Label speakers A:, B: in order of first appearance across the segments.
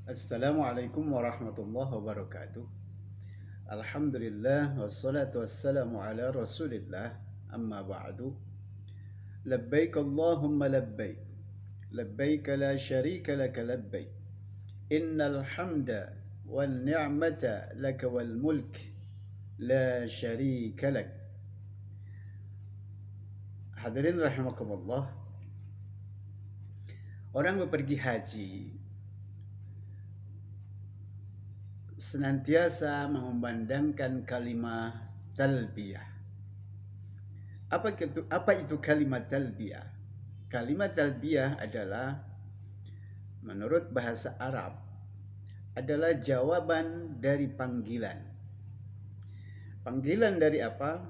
A: Assalamualaikum warahmatullahi wabarakatuh. Alhamdulillah wassalatu wassalamu ala Rasulillah. Amma ba'du. Labbaik Allahumma labbaik. Labbaik la syarika laka labbaik. Innal hamda wal ni'mata laka wal mulk la syarika lak. Hadirin rahimakumullah. Orang pergi haji senantiasa mengumandangkan kalimat talbiyah. Apa itu kalimat talbiyah? Kalimat talbiyah adalah menurut bahasa Arab adalah jawaban dari panggilan. Panggilan dari apa?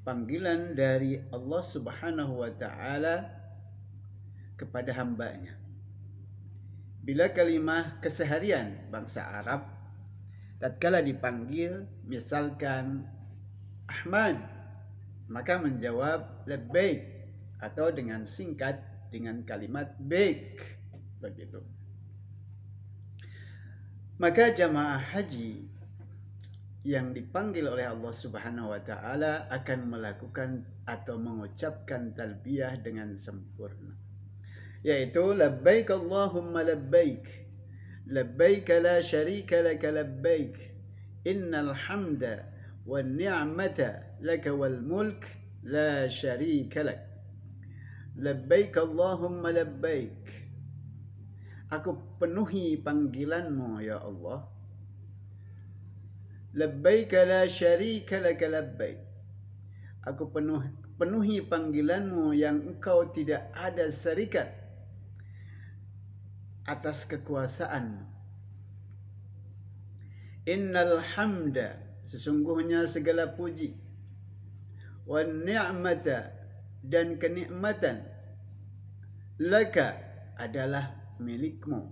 A: Panggilan dari Allah Subhanahu wa taala kepada hambanya. Bila kalimah keseharian bangsa Arab tatkala dipanggil misalkan Ahmad, maka menjawab labbaik atau dengan singkat dengan kalimat baik, begitu. Maka jamaah haji yang dipanggil oleh Allah Subhanahu wa taala akan melakukan atau mengucapkan talbiyah dengan sempurna, yaitu labbaik Allahumma labbaik, labbaik la syarika laka labbaik, innal hamda wan ni'mata laka wal mulk la syarika lak. Labbaik Allahumma labbaik, aku penuhi panggilanmu ya Allah. Labbaik la syarika laka labbaik, aku penuhi panggilanmu yang engkau tidak ada syarikat atas kekuasaanmu. Innal hamda, sesungguhnya segala puji, wan ni'mata, dan kenikmatan, laka, adalah milikmu,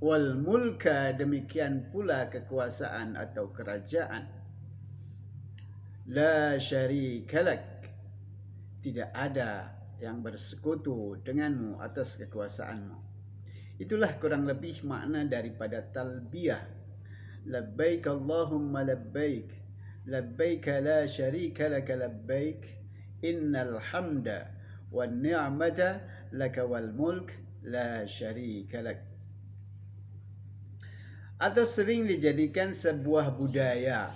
A: wal mulka, demikian pula kekuasaan atau kerajaan, la syarika lak, tidak ada yang bersekutu denganmu atas kekuasaanmu. Itulah kurang lebih makna daripada talbiyah. Labbaik Allahumma labbaik, labbaik la syarika laka labbaik, innal hamda wan ni'mata laka wal mulk la syarika lak. Atau sering dijadikan sebuah budaya.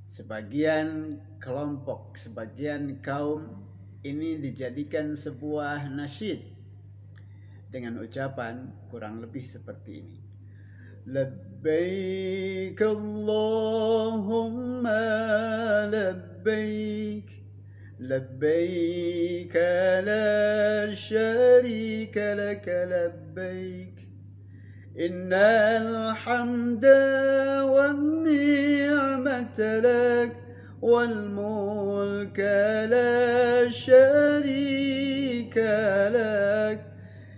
A: Sebagian kelompok, sebagian kaum ini dijadikan sebuah nasyid dengan ucapan kurang lebih seperti ini. Labbaik Allahumma labbaik, labbaik la syarika laka labbaik, innal hamda wan ni'mata lak wal mulka la syarika lak,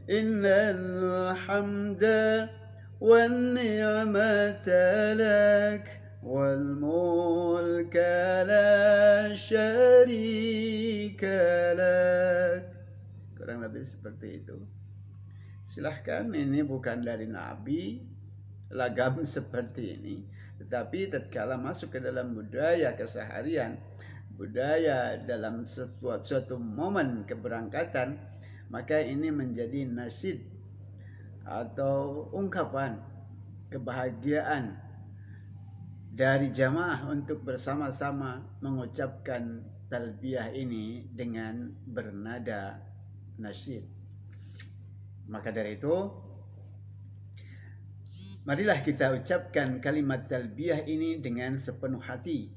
A: innal hamda wan ni'mata lak wal mulka la syarika lak. Kurang lebih seperti itu. Silahkan, ini bukan dari Nabi lagam seperti ini, tetapi tatkala masuk ke dalam budaya keseharian, budaya dalam suatu momen keberangkatan, maka ini menjadi nasyid atau ungkapan kebahagiaan dari jamaah untuk bersama-sama mengucapkan talbiyah ini dengan bernada nasyid. Maka dari itu, marilah kita ucapkan kalimat talbiyah ini dengan sepenuh hati,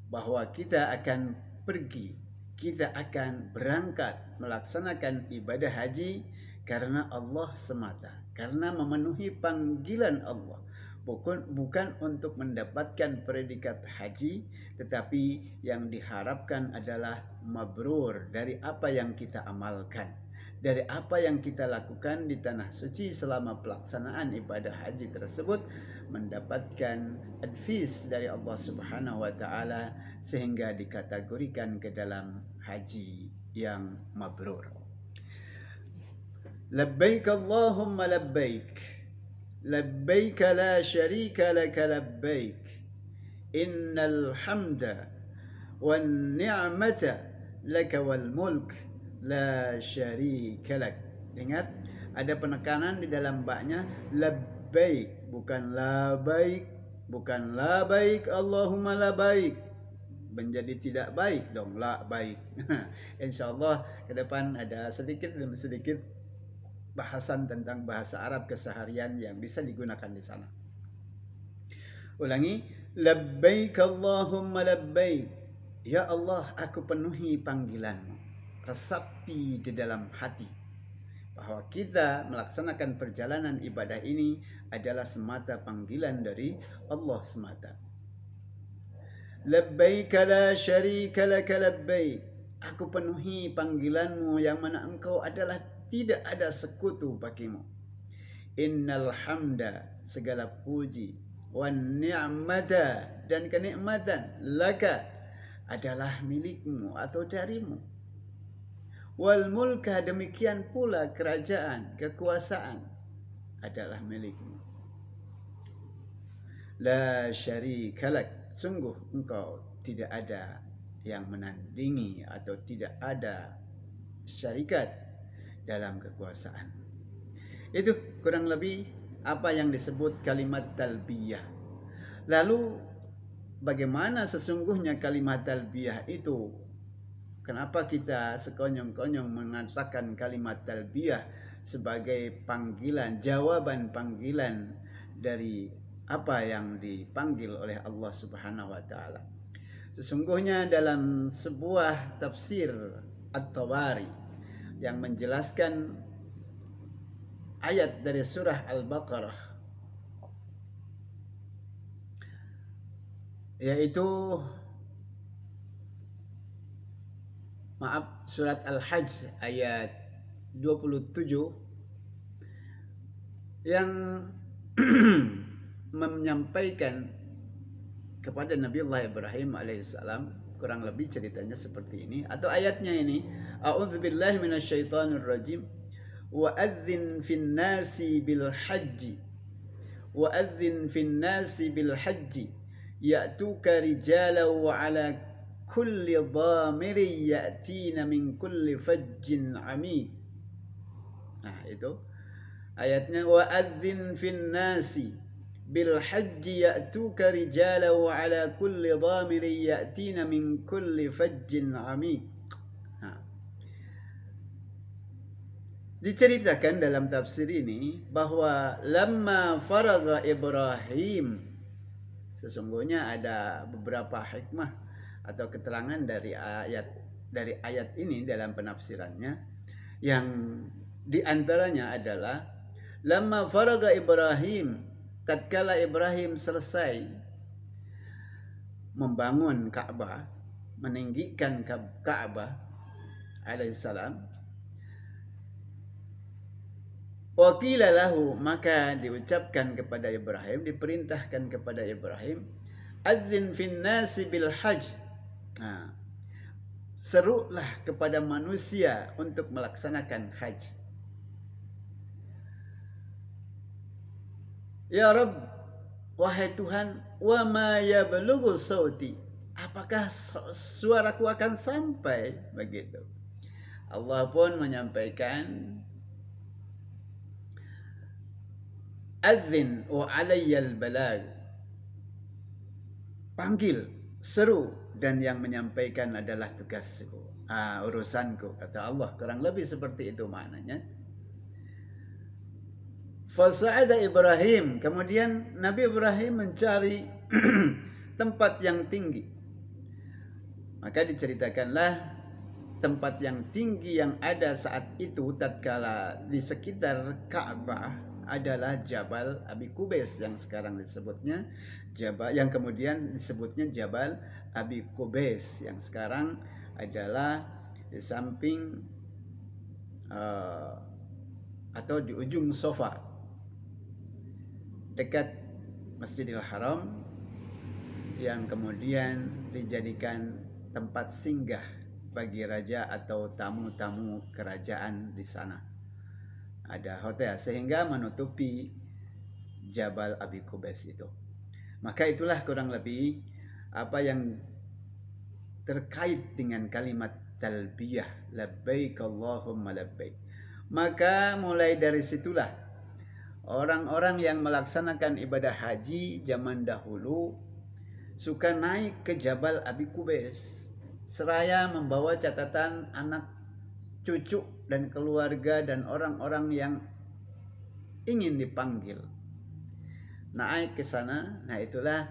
A: bahwa kita akan pergi, kita akan berangkat melaksanakan ibadah haji karena Allah semata, karena memenuhi panggilan Allah, bukan untuk mendapatkan predikat haji, tetapi yang diharapkan adalah mabrur dari apa yang kita amalkan, dari apa yang kita lakukan di tanah suci selama pelaksanaan ibadah haji tersebut, mendapatkan advice dari Allah Subhanahu wa taala sehingga dikategorikan ke dalam haji yang mabrur. Labbaik Allahumma labbaik. Labbaik la syarika laka labbaik. Innal hamda wan ni'mata laka wal mulk la syarika lak. Ingat, ada penekanan di dalam baknya, labbaik, bukan labaik, bukan labaik Allahumma labaik. Menjadi tidak baik dong, la baik. Insyaallah ke depan ada sedikit demi sedikit bahasan tentang bahasa Arab keseharian yang bisa digunakan di sana. Ulangi, labbaik Allahumma labbaik. Ya Allah, aku penuhi panggilanmu. Resapi di dalam hati bahwa kita melaksanakan perjalanan ibadah ini adalah semata panggilan dari Allah semata. Labbaik la syarika laka labbaik. Aku penuhi panggilanmu yang mana engkau adalah tidak ada sekutu bagimu. Innal hamda, segala puji, wan ni'mata, dan kenikmatan, laka, adalah milikmu atau darimu. Wal mulka, demikian pula kerajaan, kekuasaan adalah milikmu. La syarika lak, sungguh engkau tidak ada yang menandingi atau tidak ada syarikat dalam kekuasaan. Itu kurang lebih apa yang disebut kalimat talbiyah. Lalu bagaimana sesungguhnya kalimat talbiyah itu? Kenapa kita sekonyong-konyong mengatakan kalimat talbiyah sebagai panggilan, jawaban panggilan dari apa yang dipanggil oleh Allah Subhanahu wa taala? Sesungguhnya dalam sebuah tafsir At-Tabari yang menjelaskan ayat dari surah Al-Baqarah, yaitu surat Al-Hajj ayat 27 yang menyampaikan kepada Nabi Allah Ibrahim alaihissalam, kurang lebih ceritanya seperti ini atau ayatnya ini, a'udzubillahi minasyaitonirrajim, wa'adzin fin nasi bil hajji wa'adzin fin nasi bil hajji ya'tuka rijalan wa ala kulli dhamiri ya'tina min kulli fajjin amik. Nah, itu ayatnya, wa'adzin fin nasi bil hajji ya'tuka rijala wa ala kulli dhamiri ya'tina min kulli fajjin amik. Diceritakan dalam tafsir ini bahwa lamma faragha Ibrahim, sesungguhnya ada beberapa hikmah atau keterangan dari ayat ini dalam penafsirannya, yang diantaranya adalah lamma faragha Ibrahim, tatkala Ibrahim selesai membangun Ka'bah, meninggikan Ka'bah alaihissalam, waqila lahu, maka diucapkan kepada Ibrahim, diperintahkan kepada Ibrahim, adzin fin nasi bil hajj. Nah, serulah kepada manusia untuk melaksanakan haji. Ya Rabb, wahai Tuhan, wa ma yablughu sauti, apakah suaraku akan sampai? Begitu. Allah pun menyampaikan, adzin wa alayyal balag, panggil, seru, dan yang menyampaikan adalah tugasku, urusanku, kata Allah. Kurang lebih seperti itu maknanya. Fasa'ada Ibrahim, kemudian Nabi Ibrahim mencari tempat yang tinggi. Maka diceritakanlah tempat yang tinggi yang ada saat itu tatkala di sekitar Ka'bah adalah Jabal Abi Qubais, yang sekarang disebutnya Jabal, yang kemudian disebutnya Jabal Abi Qubais, yang sekarang adalah di samping atau di ujung Safa, dekat Masjidil Haram, yang kemudian dijadikan tempat singgah bagi raja atau tamu-tamu kerajaan di sana. ada hotel sehingga menutupi Jabal Abi Qubais itu. Maka itulah kurang lebih apa yang terkait dengan kalimat talbiyah, labbaik Allahumma labbaik. Maka mulai dari situlah orang-orang yang melaksanakan ibadah haji zaman dahulu suka naik ke Jabal Abi Qubais seraya membawa catatan anak cucu dan keluarga dan orang-orang yang ingin dipanggil. Naik ke sana, nah itulah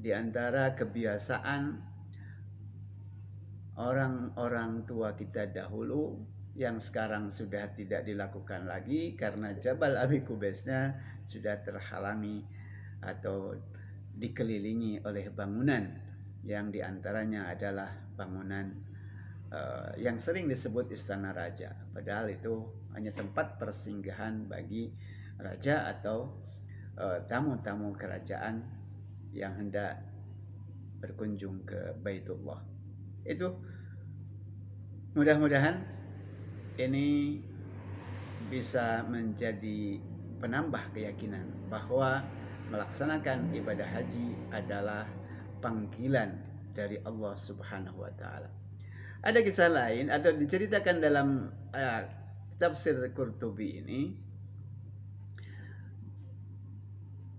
A: di antara kebiasaan orang-orang tua kita dahulu yang sekarang sudah tidak dilakukan lagi karena Jabal Abi Qubaisnya sudah terhalangi atau dikelilingi oleh bangunan yang diantaranya adalah bangunan yang sering disebut Istana Raja, padahal itu hanya tempat persinggahan bagi raja atau tamu-tamu kerajaan yang hendak berkunjung ke Baitullah. Itu mudah-mudahan ini bisa menjadi penambah keyakinan bahwa melaksanakan ibadah haji adalah panggilan dari Allah Subhanahu wa taala. Ada kisah lain atau diceritakan dalam tafsir Qurtubi ini,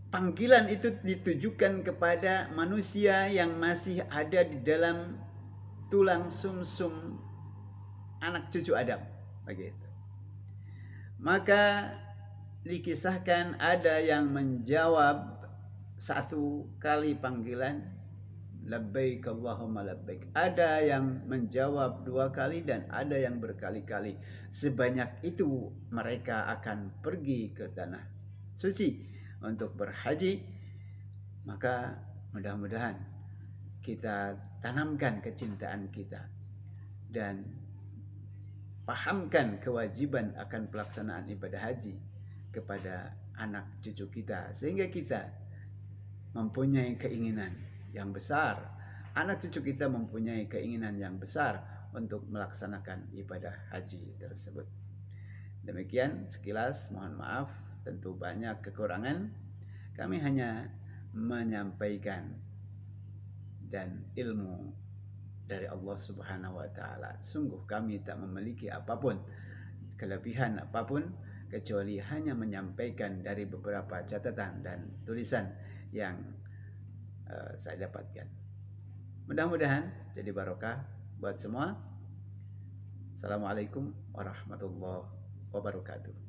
A: panggilan itu ditujukan kepada manusia yang masih ada di dalam tulang sumsum anak cucu Adam, begitu. Maka dikisahkan ada yang menjawab satu kali panggilan, labbaik Allahumma labbaik. Ada yang menjawab 2 kali dan ada yang berkali-kali. Sebanyak itu mereka akan pergi ke tanah suci untuk berhaji. Maka mudah-mudahan kita tanamkan kecintaan kita dan pahamkan kewajiban akan pelaksanaan ibadah haji kepada anak cucu kita sehingga kita mempunyai keinginan yang besar, anak cucu kita mempunyai keinginan yang besar untuk melaksanakan ibadah haji tersebut. Demikian sekilas, mohon maaf tentu banyak kekurangan. Kami hanya menyampaikan dan ilmu dari Allah Subhanahu wa taala. Sungguh kami tak memiliki apapun, kelebihan apapun, kecuali hanya menyampaikan dari beberapa catatan dan tulisan yang saya dapatkan. Mudah-mudahan jadi barokah buat semua. Assalamualaikum warahmatullahi wabarakatuh.